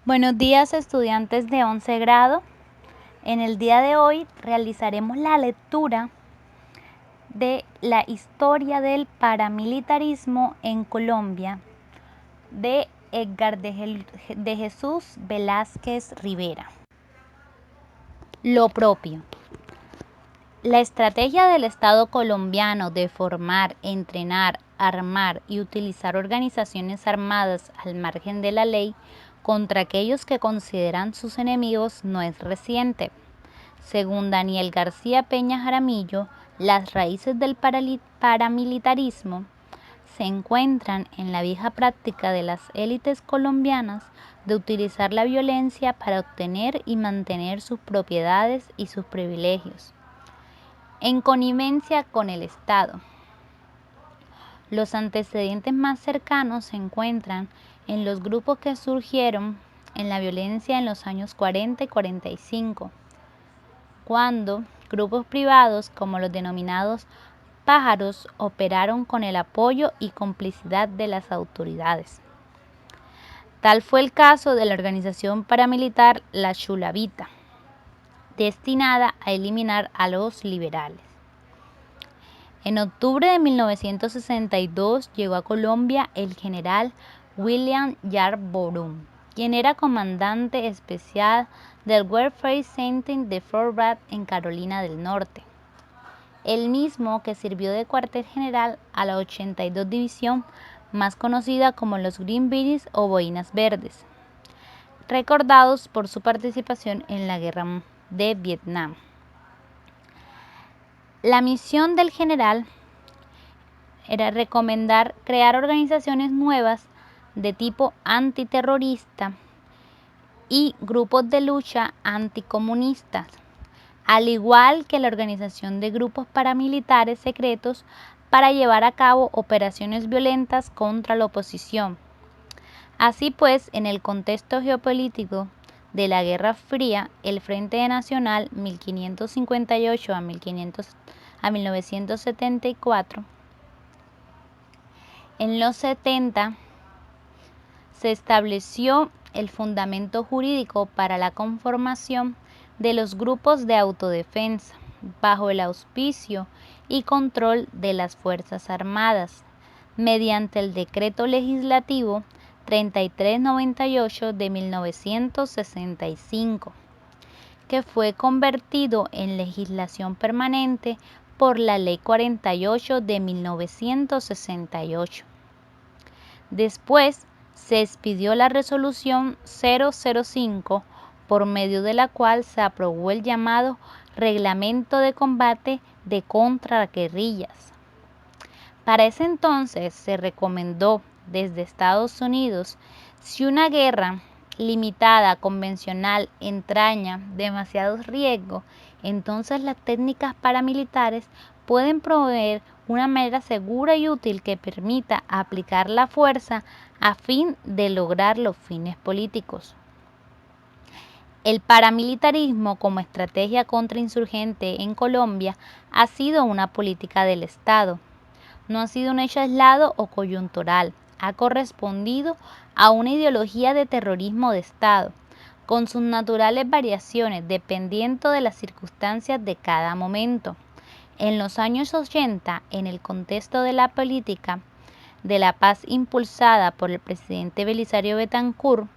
Buenos días, estudiantes de 11 grado. En el día de hoy realizaremos la lectura de la historia del paramilitarismo en Colombia de Edgar de Jesús Velázquez Rivera. Lo propio. La estrategia del Estado colombiano de formar, entrenar, armar y utilizar organizaciones armadas al margen de la ley contra aquellos que consideran sus enemigos no es reciente. Según Daniel García Peña Jaramillo, las raíces del paramilitarismo se encuentran en la vieja práctica de las élites colombianas de utilizar la violencia para obtener y mantener sus propiedades y sus privilegios, en connivencia con el Estado. Los antecedentes más cercanos se encuentran en los grupos que surgieron en la violencia en los años 40 y 45, cuando grupos privados como los denominados pájaros operaron con el apoyo y complicidad de las autoridades. Tal fue el caso de la organización paramilitar La Chulavita, destinada a eliminar a los liberales. En octubre de 1962 llegó a Colombia el general William Yarborough, quien era comandante especial del Welfare Center de Fort Bragg en Carolina del Norte, el mismo que sirvió de cuartel general a la 82 División, más conocida como los Green Berets o Boinas Verdes, recordados por su participación en la Guerra de Vietnam. La misión del general era recomendar crear organizaciones nuevas de tipo antiterrorista y grupos de lucha anticomunistas, al igual que la organización de grupos paramilitares secretos para llevar a cabo operaciones violentas contra la oposición. Así pues, en el contexto geopolítico de la Guerra Fría, el Frente Nacional 1558 a 1974, en los 70 se estableció el fundamento jurídico para la conformación de los grupos de autodefensa bajo el auspicio y control de las Fuerzas Armadas, mediante el Decreto Legislativo 3398 de 1965, que fue convertido en legislación permanente por la Ley 48 de 1968. Después se expidió la Resolución 005, por medio de la cual se aprobó el llamado Reglamento de Combate de Contraguerrillas. Para ese entonces se recomendó desde Estados Unidos, si una guerra limitada, convencional, entraña demasiados riesgos, entonces las técnicas paramilitares pueden proveer una manera segura y útil que permita aplicar la fuerza a fin de lograr los fines políticos. El paramilitarismo como estrategia contrainsurgente en Colombia ha sido una política del Estado. No ha sido un hecho aislado o coyuntural, ha correspondido a una ideología de terrorismo de Estado, con sus naturales variaciones dependiendo de las circunstancias de cada momento. En los años 80, en el contexto de la política de la paz impulsada por el presidente Belisario Betancur,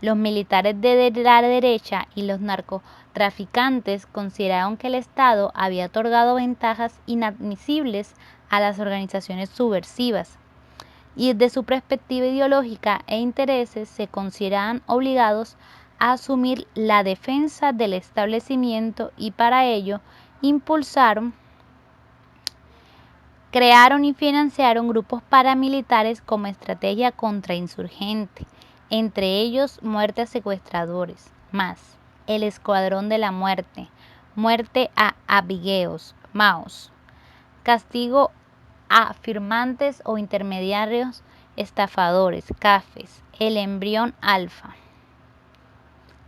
los militares de la derecha y los narcotraficantes consideraron que el Estado había otorgado ventajas inadmisibles a las organizaciones subversivas, y desde su perspectiva ideológica e intereses se consideraban obligados a asumir la defensa del establecimiento, y para ello crearon y financiaron grupos paramilitares como estrategia contrainsurgente, entre ellos Muerte a Secuestradores, más el Escuadrón de la Muerte, Muerte a Abigueos, Maos, Castigo a firmantes o intermediarios estafadores, CAFES, el Embrión Alfa,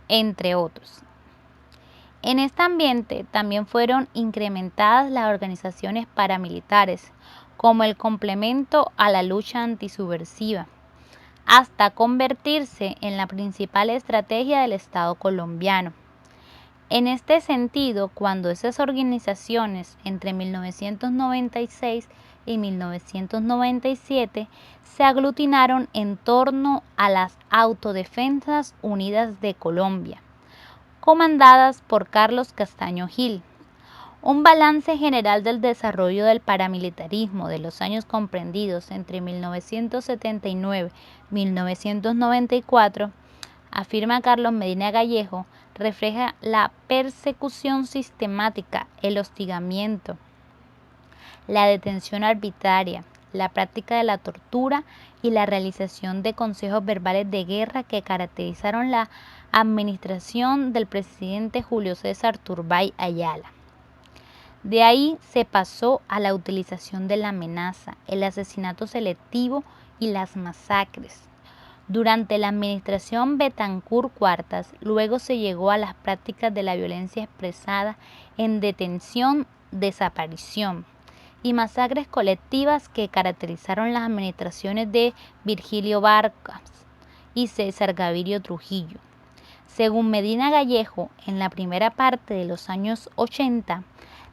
entre otros. En este ambiente también fueron incrementadas las organizaciones paramilitares como el complemento a la lucha antisubversiva, hasta convertirse en la principal estrategia del Estado colombiano. En este sentido, cuando esas organizaciones entre 1996 y 1997 se aglutinaron en torno a las Autodefensas Unidas de Colombia, comandadas por Carlos Castaño Gil. Un balance general del desarrollo del paramilitarismo de los años comprendidos entre 1979 y 1994, afirma Carlos Medina Gallejo, refleja la persecución sistemática, el hostigamiento, la detención arbitraria, la práctica de la tortura y la realización de consejos verbales de guerra que caracterizaron la administración del presidente Julio César Turbay Ayala. De ahí se pasó a la utilización de la amenaza, el asesinato selectivo y las masacres. Durante la administración Betancur Cuartas, luego se llegó a las prácticas de la violencia expresada en detención, desaparición y masacres colectivas que caracterizaron las administraciones de Virgilio Vargas y César Gavirio Trujillo. Según Medina Gallejo, en la primera parte de los años 80,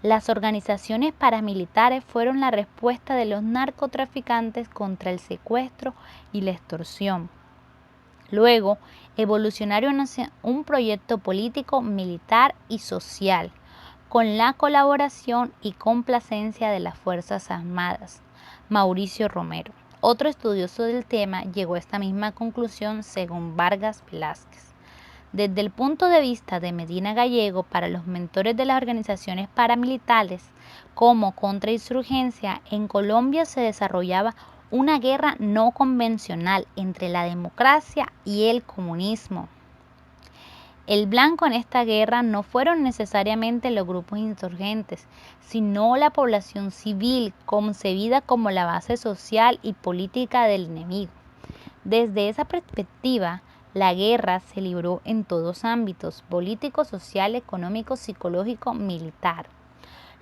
las organizaciones paramilitares fueron la respuesta de los narcotraficantes contra el secuestro y la extorsión. Luego evolucionaron hacia un proyecto político, militar y social, con la colaboración y complacencia de las Fuerzas Armadas. Mauricio Romero, otro estudioso del tema, llegó a esta misma conclusión según Vargas Velázquez. Desde el punto de vista de Medina Gallego, para los mentores de las organizaciones paramilitares como contrainsurgencia, en Colombia se desarrollaba una guerra no convencional entre la democracia y el comunismo. El blanco en esta guerra no fueron necesariamente los grupos insurgentes, sino la población civil, concebida como la base social y política del enemigo. Desde esa perspectiva, la guerra se libró en todos ámbitos: político, social, económico, psicológico, militar.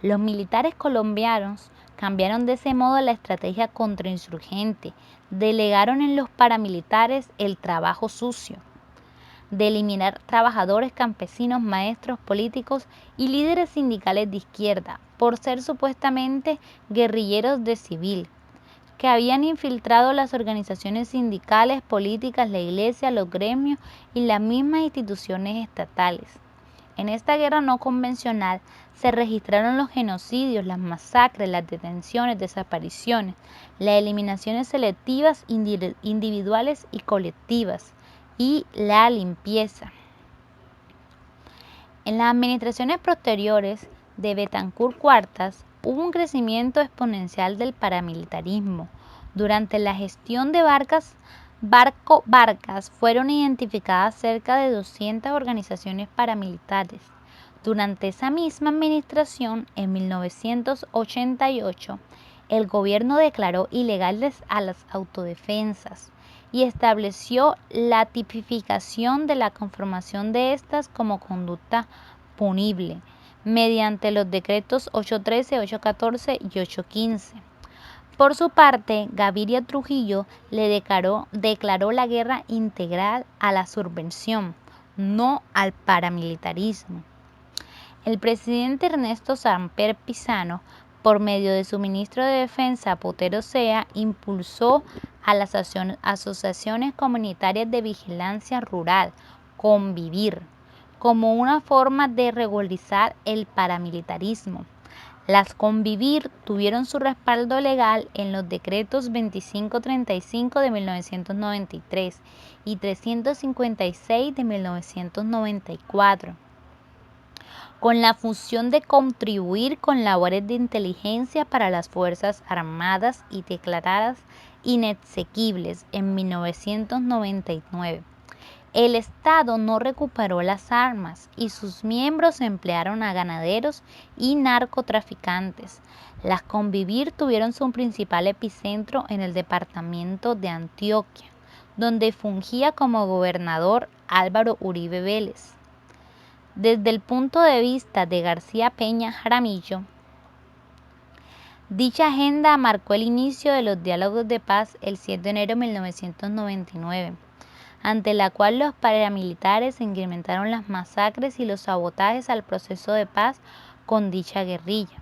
Los militares colombianos cambiaron de ese modo la estrategia contrainsurgente, delegaron en los paramilitares el trabajo sucio de eliminar trabajadores, campesinos, maestros, políticos y líderes sindicales de izquierda por ser supuestamente guerrilleros de civil, que habían infiltrado las organizaciones sindicales, políticas, la iglesia, los gremios y las mismas instituciones estatales. En esta guerra no convencional se registraron los genocidios, las masacres, las detenciones, desapariciones, las eliminaciones selectivas individuales y colectivas y la limpieza. En las administraciones posteriores de Betancur Cuartas hubo un crecimiento exponencial del paramilitarismo. Durante la gestión de Vargas fueron identificadas cerca de 200 organizaciones paramilitares. Durante esa misma administración, en 1988, el gobierno declaró ilegales a las autodefensas y estableció la tipificación de la conformación de estas como conducta punible mediante los decretos 813, 814 y 815. Por su parte, Gaviria Trujillo le declaró la guerra integral a la subversión, no al paramilitarismo. El presidente Ernesto Samper Pizano, por medio de su ministro de Defensa, Potero Sea, impulsó a las asociaciones comunitarias de vigilancia rural, Convivir, como una forma de regularizar el paramilitarismo. Las Convivir tuvieron su respaldo legal en los decretos 2535 de 1993 y 356 de 1994. Con la función de contribuir con labores de inteligencia para las Fuerzas Armadas y declaradas inexequibles en 1999. El Estado no recuperó las armas y sus miembros emplearon a ganaderos y narcotraficantes. Las Convivir tuvieron su principal epicentro en el departamento de Antioquia, donde fungía como gobernador Álvaro Uribe Vélez. Desde el punto de vista de García Peña Jaramillo, Dicha agenda marcó el inicio de los diálogos de paz el 7 de enero de 1999, ante la cual los paramilitares incrementaron las masacres y los sabotajes al proceso de paz con dicha guerrilla.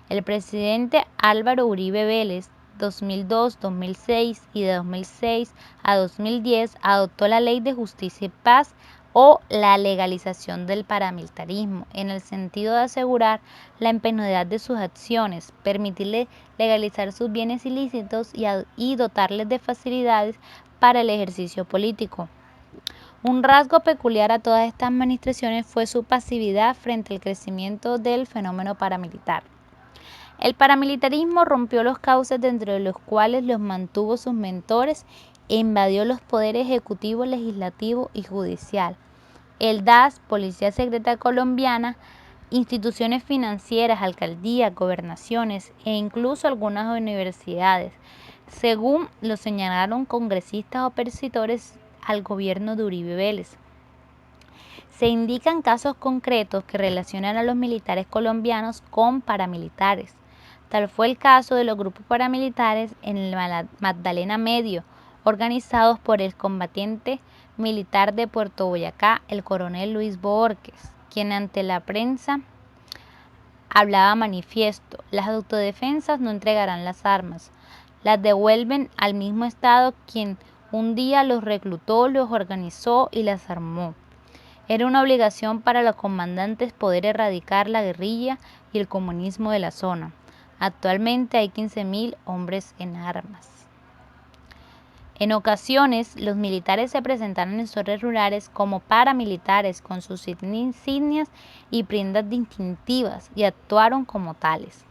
El presidente Álvaro Uribe Vélez, 2002, 2006 y de 2006 a 2010 adoptó la Ley de Justicia y Paz o la legalización del paramilitarismo, en el sentido de asegurar la impunidad de sus acciones, permitirle legalizar sus bienes ilícitos y dotarles de facilidades para el ejercicio político. Un rasgo peculiar a todas estas administraciones fue su pasividad frente al crecimiento del fenómeno paramilitar. El paramilitarismo rompió los cauces dentro de los cuales los mantuvo sus mentores e invadió los poderes ejecutivo, legislativo y judicial. El DAS, Policía Secreta Colombiana, instituciones financieras, alcaldías, gobernaciones e incluso algunas universidades, según lo señalaron congresistas opositores al gobierno de Uribe Vélez. Se indican casos concretos que relacionan a los militares colombianos con paramilitares. Tal fue el caso de los grupos paramilitares en el Magdalena Medio, organizados por el combatiente militar de Puerto Boyacá, el coronel Luis Bohórquez, quien ante la prensa hablaba manifiesto: las autodefensas no entregarán las armas, las devuelven al mismo Estado quien un día los reclutó, los organizó y las armó. Era una obligación para los comandantes poder erradicar la guerrilla y el comunismo de la zona. Actualmente hay 15.000 hombres en armas. En ocasiones, los militares se presentaron en zonas rurales como paramilitares con sus insignias y prendas distintivas y actuaron como tales.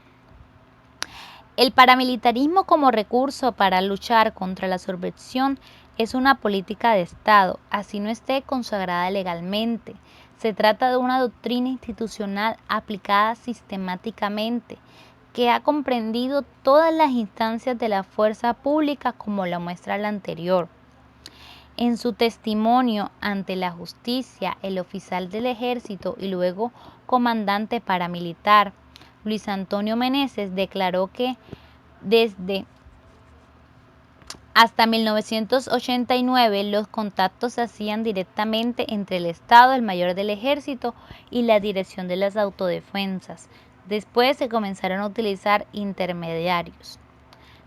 El paramilitarismo como recurso para luchar contra la subversión es una política de Estado, así no esté consagrada legalmente. Se trata de una doctrina institucional aplicada sistemáticamente, que ha comprendido todas las instancias de la fuerza pública como lo muestra la anterior. En su testimonio ante la justicia, el oficial del ejército y luego comandante paramilitar, Luis Antonio Meneses, declaró que desde hasta 1989 los contactos se hacían directamente entre el Estado, el mayor del ejército y la dirección de las autodefensas. Después se comenzaron a utilizar intermediarios.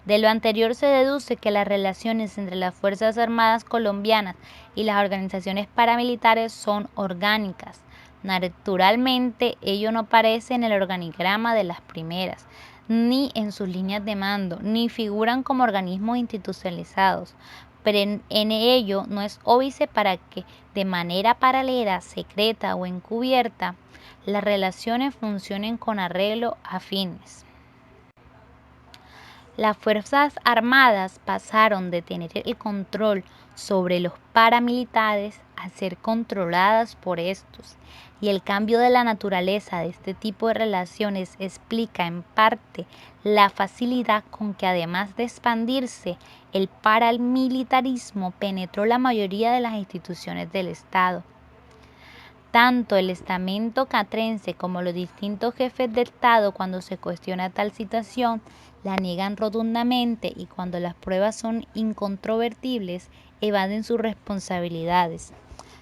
De lo anterior se deduce que las relaciones entre las Fuerzas Armadas colombianas y las organizaciones paramilitares son orgánicas. Naturalmente, ello no aparece en el organigrama de las primeras, ni en sus líneas de mando, ni figuran como organismos institucionalizados, pero en ello no es óbice para que de manera paralela, secreta o encubierta, las relaciones funcionen con arreglo a fines. Las Fuerzas Armadas pasaron de tener el control sobre los paramilitares a ser controladas por estos, y el cambio de la naturaleza de este tipo de relaciones explica en parte la facilidad con que, además de expandirse, el paramilitarismo penetró la mayoría de las instituciones del Estado. Tanto el estamento catrense como los distintos jefes de Estado, cuando se cuestiona tal situación, la niegan rotundamente, y cuando las pruebas son incontrovertibles, evaden sus responsabilidades,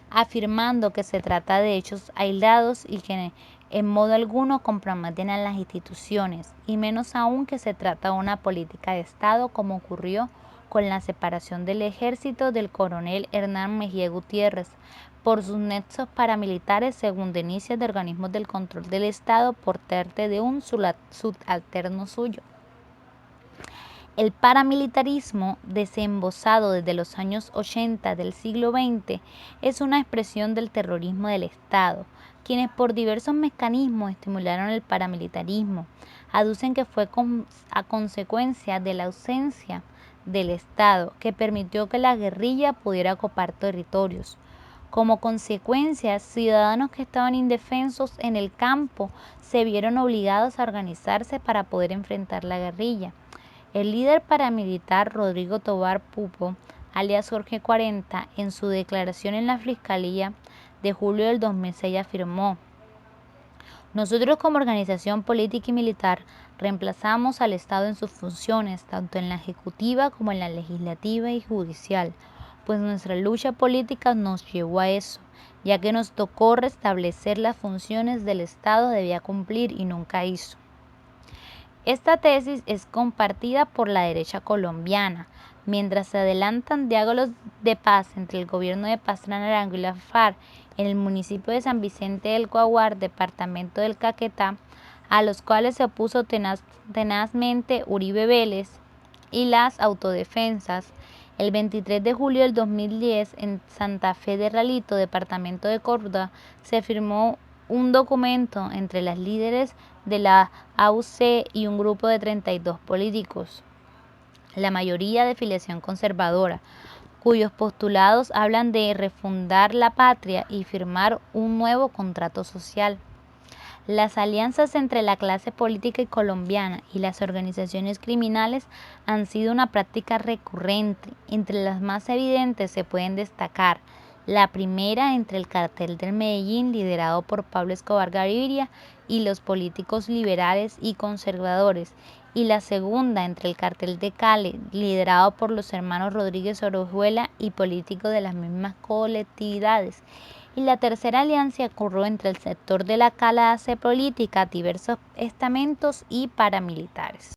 afirmando que se trata de hechos aislados y que en modo alguno comprometen a las instituciones, y menos aún que se trata de una política de Estado, como ocurrió con la separación del ejército del coronel Hernán Mejía Gutiérrez por sus nexos paramilitares, según denuncias de organismos del control del Estado por parte de un subalterno suyo. El paramilitarismo, desembosado desde los años 80 del siglo XX, es una expresión del terrorismo del Estado. Quienes por diversos mecanismos estimularon el paramilitarismo aducen que fue a consecuencia de la ausencia del Estado, que permitió que la guerrilla pudiera ocupar territorios. Como consecuencia, ciudadanos que estaban indefensos en el campo se vieron obligados a organizarse para poder enfrentar la guerrilla. El líder paramilitar Rodrigo Tobar Pupo, alias Jorge 40, en su declaración en la Fiscalía de julio del 2006 afirmó: Nosotros como organización política y militar reemplazamos al Estado en sus funciones, tanto en la ejecutiva como en la legislativa y judicial, pues nuestra lucha política nos llevó a eso, ya que nos tocó restablecer las funciones del Estado debía cumplir y nunca hizo. Esta tesis es compartida por la derecha colombiana, mientras se adelantan diálogos de paz entre el gobierno de Pastrana Arango y la FARC en el municipio de San Vicente del Guaguar, departamento del Caquetá, a los cuales se opuso tenazmente Uribe Vélez y las autodefensas. El 23 de julio del 2010, en Santa Fe de Ralito, departamento de Córdoba, se firmó un documento entre las líderes de la AUC y un grupo de 32 políticos, la mayoría de filiación conservadora, cuyos postulados hablan de refundar la patria y firmar un nuevo contrato social. Las alianzas entre la clase política colombiana y las organizaciones criminales han sido una práctica recurrente. Entre las más evidentes se pueden destacar la primera entre el cartel del Medellín, liderado por Pablo Escobar Gaviria, y los políticos liberales y conservadores, y la segunda entre el cartel de Cali, liderado por los hermanos Rodríguez Orejuela y políticos de las mismas colectividades. Y la tercera alianza ocurrió entre el sector de la clase política, diversos estamentos y paramilitares.